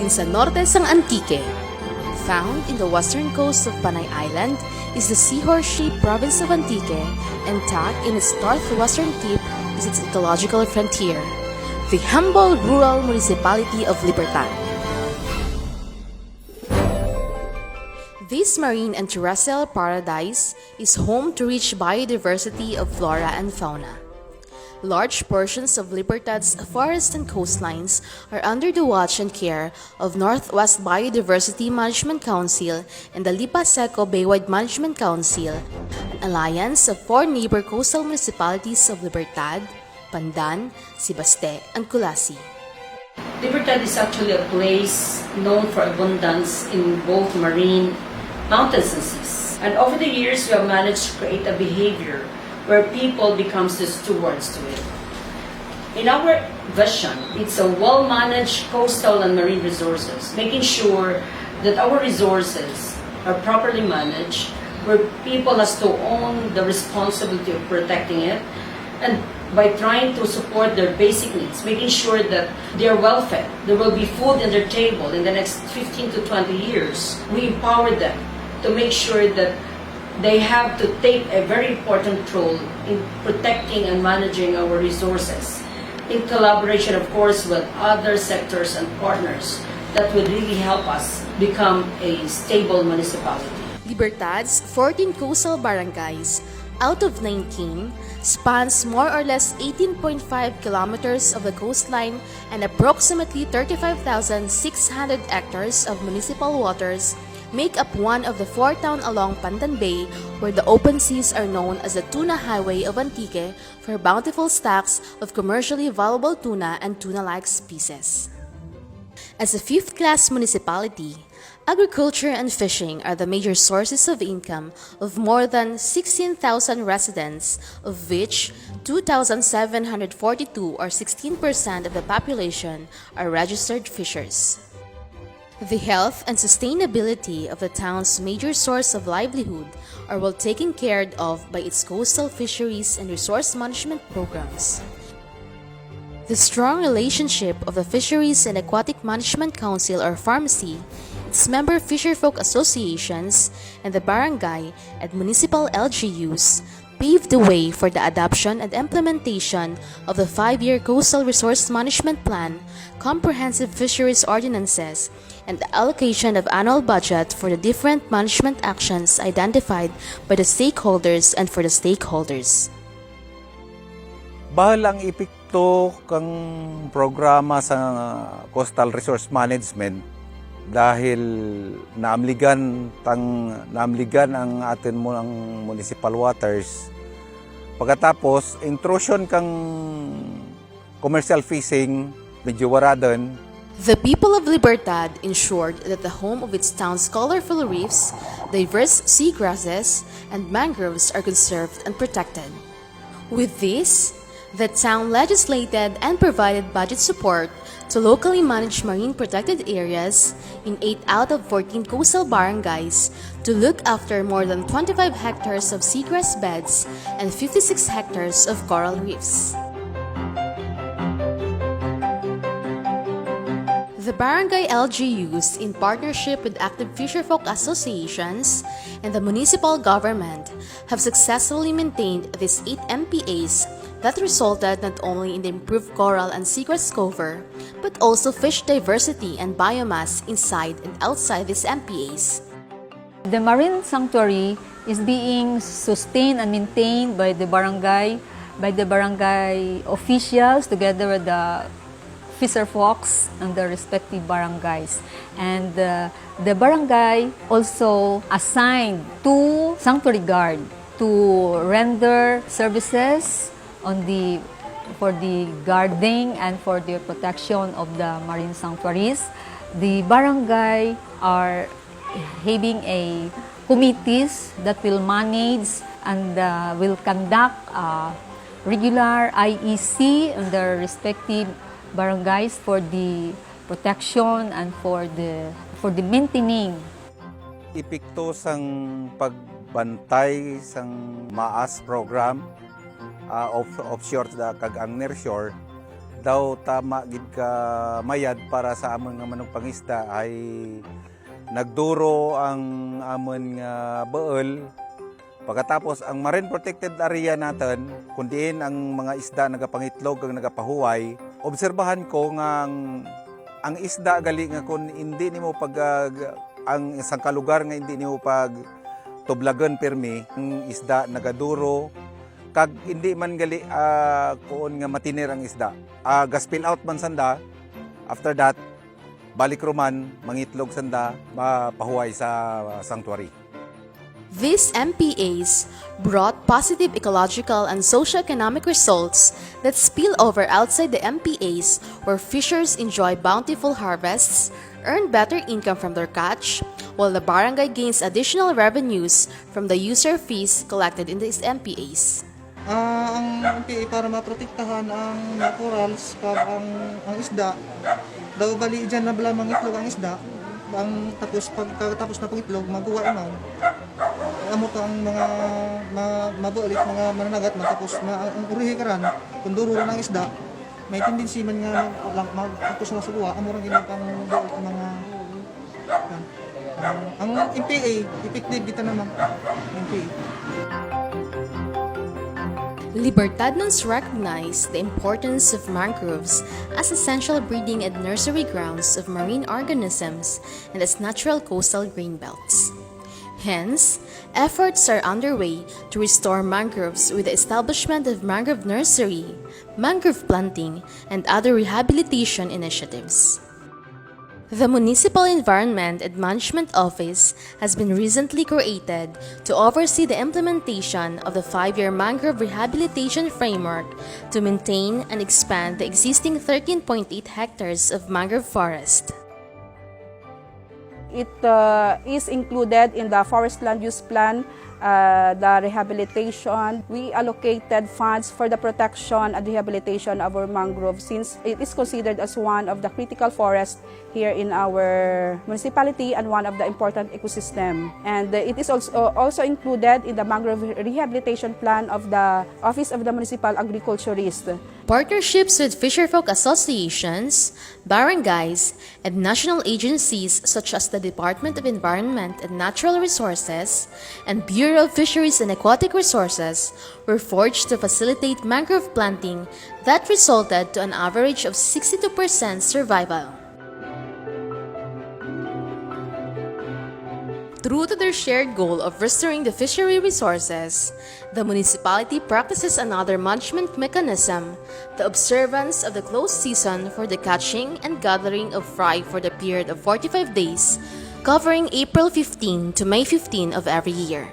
Probinsya Norte sang Antique. Found in the western coast of Panay Island is the seahorse-shaped province of Antique, and tucked in its northwestern tip is its ecological frontier, the humble rural municipality of Libertad. This marine and terrestrial paradise is home to rich biodiversity of flora and fauna. Large portions of Libertad's forests and coastlines are under the watch and care of Northwest Biodiversity Management Council and the Lipa Seco Baywide Management Council, an alliance of four neighbor coastal municipalities of Libertad, Pandan, Sibaste, and Culasi. Libertad is actually a place known for abundance in both marine, mountains, and seas. And over the years, we have managed to create a behavior where people becomes the stewards to it. In our vision, it's a well-managed coastal and marine resources, making sure that our resources are properly managed, where people has to own the responsibility of protecting it, and by trying to support their basic needs, making sure that they are well fed, there will be food in their table in the next 15 to 20 years. We empower them to make sure that they have to take a very important role in protecting and managing our resources, in collaboration, of course, with other sectors and partners that would really help us become a stable municipality. Libertad's 14 coastal barangays out of 19 spans more or less 18.5 kilometers of the coastline and approximately 35,600 hectares of municipal waters, make up one of the four towns along Pandan Bay where the open seas are known as the Tuna Highway of Antique for bountiful stocks of commercially valuable tuna and tuna-like species. As a fifth-class municipality, agriculture and fishing are the major sources of income of more than 16,000 residents, of which 2,742 or 16% of the population are registered fishers. The health and sustainability of the town's major source of livelihood are well taken care of by its coastal fisheries and resource management programs. The strong relationship of the Fisheries and Aquatic Management Council or Pharmacy, its member fisherfolk associations, and the barangay and municipal LGUs paved the way for the adoption and implementation of the 5-year Coastal Resource Management Plan, comprehensive fisheries ordinances, and the allocation of annual budget for the different management actions identified by the stakeholders and for the stakeholders. Bahal ang epekto kang programa sa Coastal Resource Management dahil naamligan ang atin mo ang municipal waters. Pagkatapos, intrusion kang commercial fishing, medyo waradan. The people of Libertad ensured that the home of its town's colorful reefs, diverse seagrasses, and mangroves are conserved and protected. With this, the town legislated and provided budget support to locally managed marine protected areas in 8 out of 14 coastal barangays to look after more than 25 hectares of seagrass beds and 56 hectares of coral reefs. The barangay LGUs, in partnership with active fisherfolk associations and the municipal government, have successfully maintained these 8 MPAs that resulted not only in the improved coral and seagrass cover, but also fish diversity and biomass inside and outside these MPAs. The marine sanctuary is being sustained and maintained by the barangay officials together with the fisher folks and the respective barangays. And the barangay also assigned 2 sanctuary guard to render services for the guarding and for the protection of the marine sanctuaries. The barangay are having a committees that will manage and will conduct regular IEC in their respective barangays for the protection and for the maintaining. Epekto sang pagbantay sang MAAS program offshore da kag ang nearshore daw tama gid ka mayad para sa amon nga manong pangisda ay nagduro ang amon nga beul. Pagkatapos ang marine protected area natin, kung diin ang mga isda nagapangitlog kag nagapahuway, obserbahan ko nga ang isda gali nga kung hindi nimo pag ang isang kalugar nga hindi nimo pag tublagan permi, ang isda nagaduro kag hindi man gali kuon nga matinir ang isda. Gaspill out man sanda. After that, balik roman mangitlog sanda mapahuway sa sanctuary. These MPAs brought positive ecological and socio-economic results that spill over outside the MPAs, where fishers enjoy bountiful harvests, earn better income from their catch, while the barangay gains additional revenues from the user fees collected in these MPAs. Ang MPA para maprotektahan ang naturals kag ang isda, daw bali dyan na bala mangitlog ang isda, ang pagkatapos na pangitlog maguwa naman. Amo to ang mga mabulit mga mananagat matapos ang urihi karan kung duro ng isda may tendency man nga magtapos na suwa amo ra gid pang buot mga ang MPA effective kita naman MPA. Libertadnos recognize the importance of mangroves as essential breeding and nursery grounds of marine organisms and as natural coastal grain belts. Hence, efforts are underway to restore mangroves with the establishment of mangrove nursery, mangrove planting, and other rehabilitation initiatives. The Municipal Environment and Management Office has been recently created to oversee the implementation of the 5-year mangrove rehabilitation framework to maintain and expand the existing 13.8 hectares of mangrove forest. It is included in the Forest Land Use Plan, the rehabilitation. We allocated funds for the protection and rehabilitation of our mangrove since it is considered as one of the critical forests here in our municipality and one of the important ecosystem. And it is also included in the mangrove rehabilitation plan of the Office of the Municipal Agriculturist. Partnerships with fisherfolk associations, barangays, and national agencies such as the Department of Environment and Natural Resources and Bureau of Fisheries and Aquatic Resources were forged to facilitate mangrove planting that resulted to an average of 62% survival. True to their shared goal of restoring the fishery resources, the municipality practices another management mechanism, the observance of the closed season for the catching and gathering of fry for the period of 45 days, covering April 15 to May 15 of every year.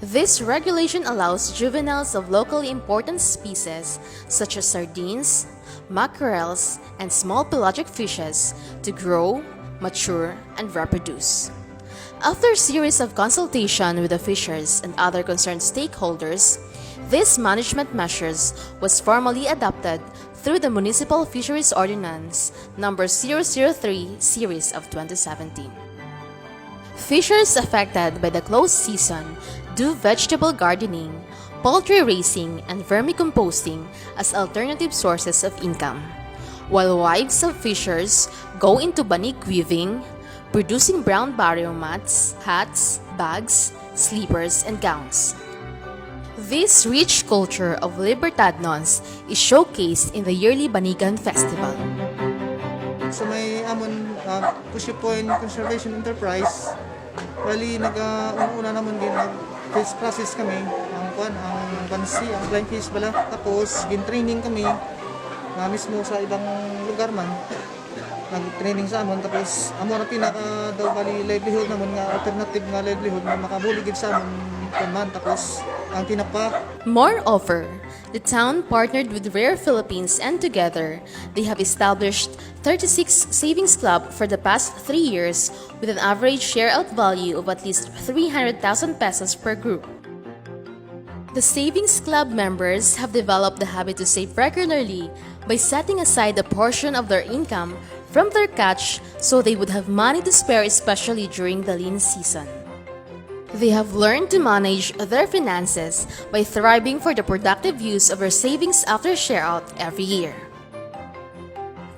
This regulation allows juveniles of locally important species such as sardines, mackerels, and small pelagic fishes to grow, mature, and reproduce. After a series of consultation with the fishers and other concerned stakeholders, this management measures was formally adopted through the Municipal Fisheries Ordinance No. 003 Series of 2017. Fishers affected by the closed season do vegetable gardening, poultry raising, and vermicomposting as alternative sources of income, while wives of fishers go into banik weaving, producing brown barrier mats, hats, bags, sleepers, and gowns. This rich culture of Libertadnos is showcased in the yearly Banigan Festival. So may amon Pushi Point Conservation Enterprise, bali nag-una naman din fish process kami, ang bansi, ang blind fish bala, tapos gin-training kami mismo sa ibang lugar man. Nag-training sa amon tapos amo na pinaka daw bali livelihood namon nga alternative nga livelihood na makabuligid sa amon man tapos ang tinapa. Moreover, the town partnered with Rare Philippines and together they have established 36 savings club for the past 3 years with an average share out value of at least 300,000 pesos per group. The savings club members have developed the habit to save regularly by setting aside a portion of their income from their catch so they would have money to spare, especially during the lean season. They have learned to manage their finances by thriving for the productive use of their savings after share out every year.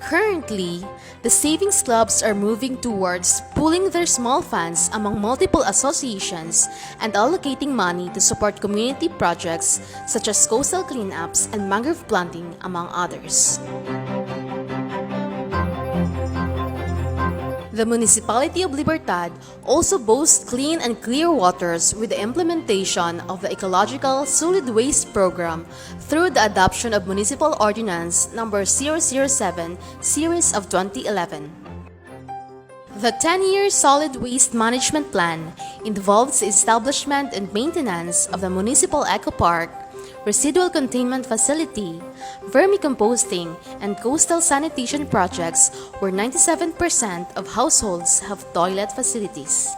Currently, the savings clubs are moving towards pooling their small funds among multiple associations and allocating money to support community projects such as coastal cleanups and mangrove planting, among others. The municipality of Libertad also boasts clean and clear waters with the implementation of the Ecological Solid Waste Program through the adoption of Municipal Ordinance No. 007, Series of 2011. The 10-year Solid Waste Management Plan involves the establishment and maintenance of the Municipal Eco Park, Residual Containment Facility, vermicomposting, and coastal sanitation projects where 97% of households have toilet facilities.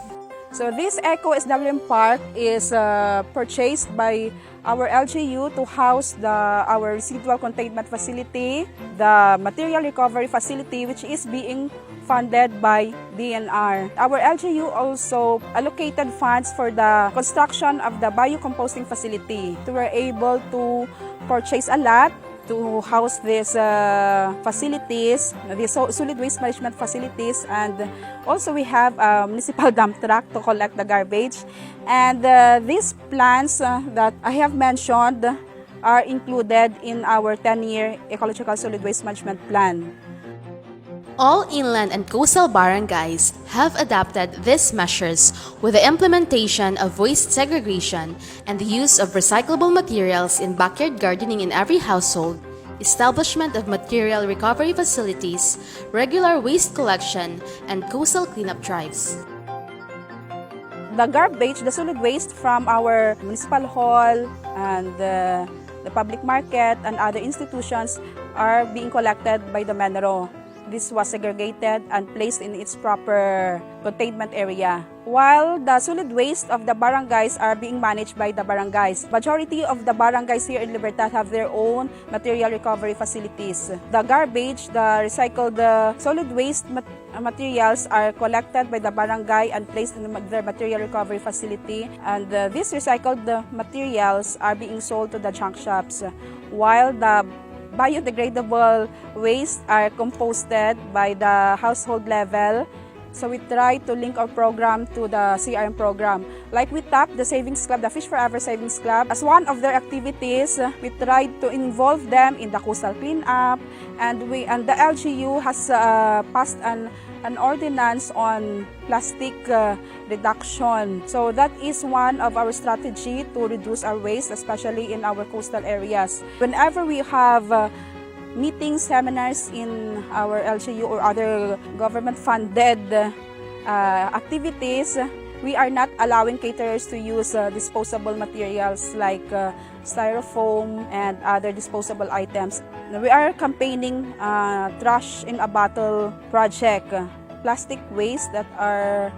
So this Eco SWM Park is purchased by our LGU to house our residual containment facility, the material recovery facility, which is being funded by DNR. Our LGU also allocated funds for the construction of the biocomposting facility. We were able to purchase a lot to house these facilities, these solid waste management facilities, and also we have a municipal dump truck to collect the garbage. And these plans that I have mentioned are included in our 10-year Ecological Solid Waste Management Plan. All inland and coastal barangays have adopted these measures with the implementation of waste segregation and the use of recyclable materials in backyard gardening in every household, establishment of material recovery facilities, regular waste collection, and coastal cleanup drives. The garbage, the solid waste from our municipal hall and the public market and other institutions are being collected by the Menro. This was segregated and placed in its proper containment area. While the solid waste of the barangays are being managed by the barangays, majority of the barangays here in Libertad have their own material recovery facilities. The garbage, the recycled solid waste materials are collected by the barangay and placed in their material recovery facility, and these recycled materials are being sold to the junk shops, while the biodegradable waste are composted by the household level. So we try to link our program to the CRM program. Like we tapped the Savings Club, the Fish Forever Savings Club. As one of their activities, we tried to involve them in the coastal cleanup, and the LGU has passed an ordinance on plastic reduction. So that is one of our strategy to reduce our waste, especially in our coastal areas. Whenever we have meetings, seminars in our LGU or other government-funded activities, we are not allowing caterers to use disposable materials like styrofoam and other disposable items. We are campaigning trash in a bottle project. Plastic waste that are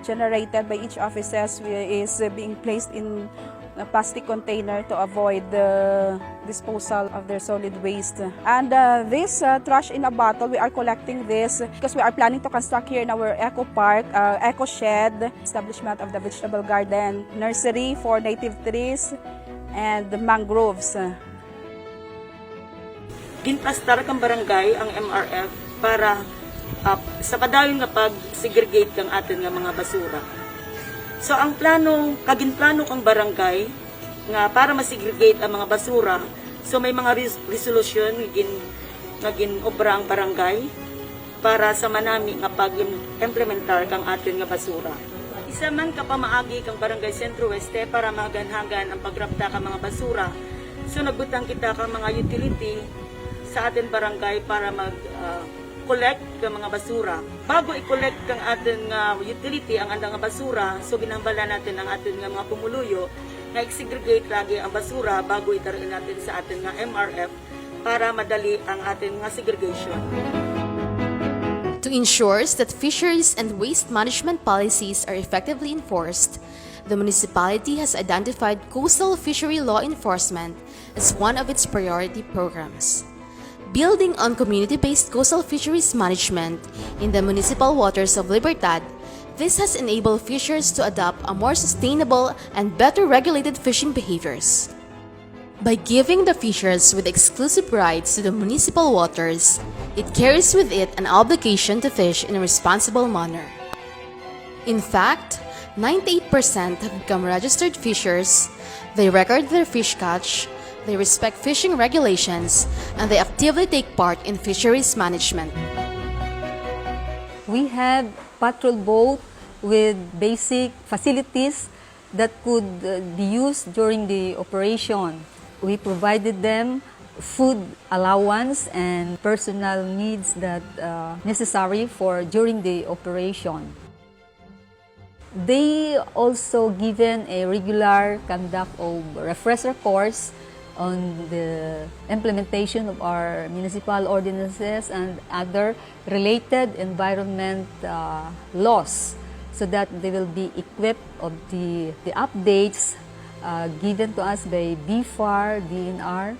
generated by each offices is being placed in a plastic container to avoid the disposal of their solid waste. And this trash in a bottle, we are collecting this because we are planning to construct here in our eco park, eco shed, establishment of the vegetable garden, nursery for native trees, and the mangroves. Ginplastar kang barangay ang MRF para sa padayon nga pag-segregate kang atin nga mga basura. So ang kaginplano kang barangay nga para ma-segregate ang mga basura, so may mga resolution nga gin-obra ang barangay para sa manami nga pag-implementar kang atin nga basura. Isa man ka pamaagi kang barangay Sentro Oeste para maganhagan ang pagrapta kang mga basura. So nagbutang kita kang mga utility sa atin barangay para collect ng mga basura. Bago i-collect ang ating utility, ang andang basura, so ginambala natin ang ating mga pumuluyo na i-segregate lagi ang basura bago itarin natin sa ating MRF para madali ang ating segregation. To ensure that fisheries and waste management policies are effectively enforced, the municipality has identified coastal fishery law enforcement as one of its priority programs. Building on community-based coastal fisheries management in the municipal waters of Libertad, this has enabled fishers to adopt a more sustainable and better regulated fishing behaviors. By giving the fishers with exclusive rights to the municipal waters, it carries with it an obligation to fish in a responsible manner. In fact, 98% have become registered fishers, they record their fish catch, they respect fishing regulations, and they actively take part in fisheries management. We have patrol boat with basic facilities that could be used during the operation. We provided them food allowance and personal needs that necessary for during the operation. They also given a regular conduct of refresher course on the implementation of our municipal ordinances and other related environment laws, so that they will be equipped of the updates given to us by BFAR, DNR,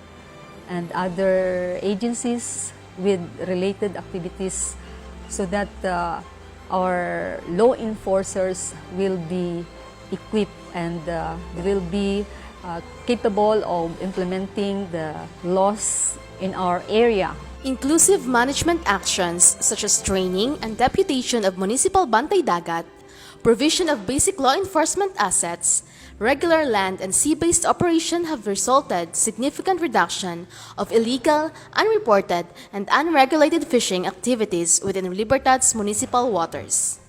and other agencies with related activities, so that our law enforcers will be equipped and will be capable of implementing the laws in our area. Inclusive management actions such as training and deputation of municipal bantay dagat, provision of basic law enforcement assets, regular land and sea-based operation have resulted significant reduction of illegal, unreported, and unregulated fishing activities within Libertad's municipal waters.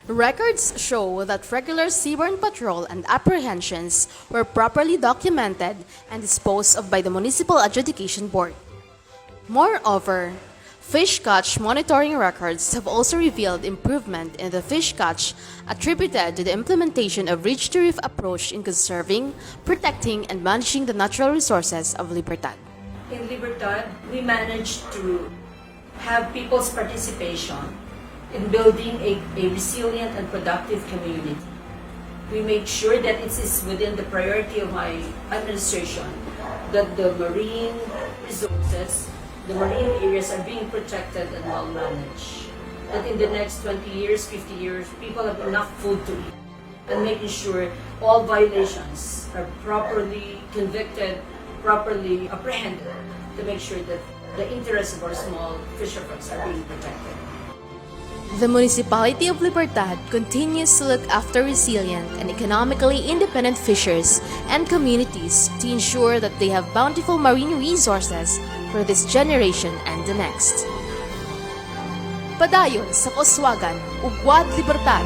Records show that regular seaborne patrol and apprehensions were properly documented and disposed of by the Municipal Adjudication Board. Moreover, fish catch monitoring records have also revealed improvement in the fish catch attributed to the implementation of ridge-to-reef approach in conserving, protecting, and managing the natural resources of Libertad. In Libertad, we managed to have people's participation in building a resilient and productive community. We made sure that it is within the priority of my administration that the marine resources, the marine areas are being protected and well managed. That in the next 20 years, 50 years, people have enough food to eat. And making sure all violations are properly convicted, properly apprehended, to make sure that the interests of our small fishermen are being protected. The Municipality of Libertad continues to look after resilient and economically independent fishers and communities to ensure that they have bountiful marine resources for this generation and the next. Padayon sa Koswagan, Ugwad, Libertad.